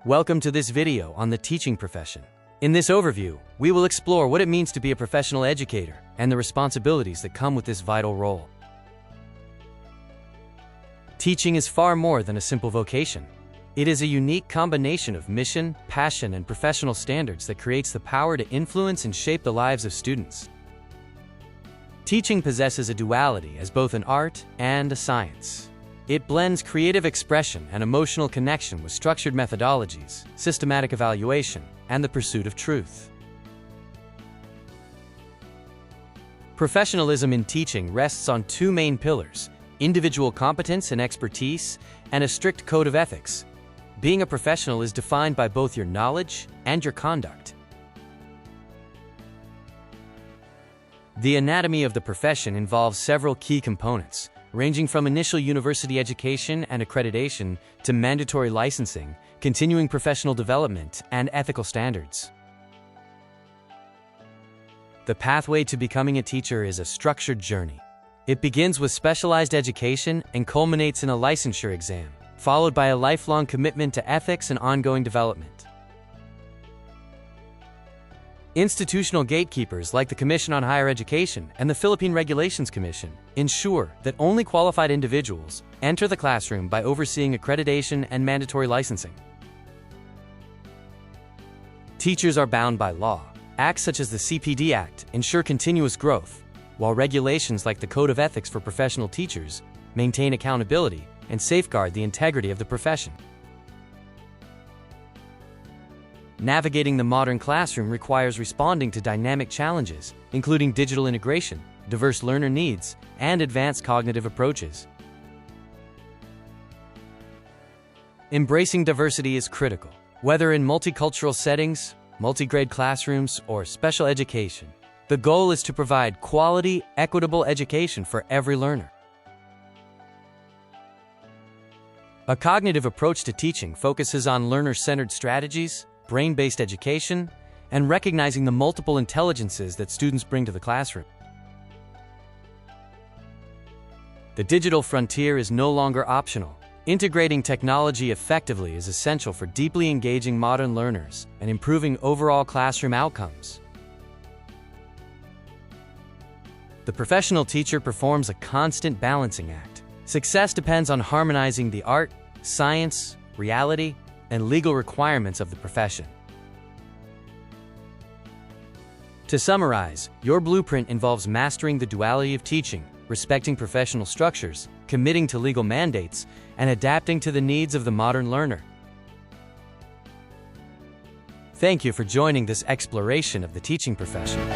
Welcome to this video on the teaching profession. In this overview, we will explore what it means to be a professional educator and the responsibilities that come with this vital role. Teaching is far more than a simple vocation. It is a unique combination of mission, passion, and professional standards that creates the power to influence and shape the lives of students. Teaching possesses a duality as both an art and a science. It blends creative expression and emotional connection with structured methodologies, systematic evaluation, and the pursuit of truth. Professionalism in teaching rests on two main pillars: individual competence and expertise, and a strict code of ethics. Being a professional is defined by both your knowledge and your conduct. The anatomy of the profession involves several key components, ranging from initial university education and accreditation to mandatory licensing, continuing professional development, and ethical standards. The pathway to becoming a teacher is a structured journey. It begins with specialized education and culminates in a licensure exam, followed by a lifelong commitment to ethics and ongoing development. Institutional gatekeepers like the Commission on Higher Education and the Philippine Regulations Commission ensure that only qualified individuals enter the classroom by overseeing accreditation and mandatory licensing. Teachers are bound by law. Acts such as the CPD Act ensure continuous growth, while regulations like the Code of Ethics for Professional Teachers maintain accountability and safeguard the integrity of the profession. Navigating the modern classroom requires responding to dynamic challenges, including digital integration, diverse learner needs, and advanced cognitive approaches. Embracing diversity is critical. Whether in multicultural settings, multi-grade classrooms, or special education, the goal is to provide quality, equitable education for every learner. A cognitive approach to teaching focuses on learner-centered strategies, brain-based education, and recognizing the multiple intelligences that students bring to the classroom. The digital frontier is no longer optional. Integrating technology effectively is essential for deeply engaging modern learners and improving overall classroom outcomes. The professional teacher performs a constant balancing act. Success depends on harmonizing the art, science, reality, and legal requirements of the profession. To summarize, your blueprint involves mastering the duality of teaching, respecting professional structures, committing to legal mandates, and adapting to the needs of the modern learner. Thank you for joining this exploration of the teaching profession.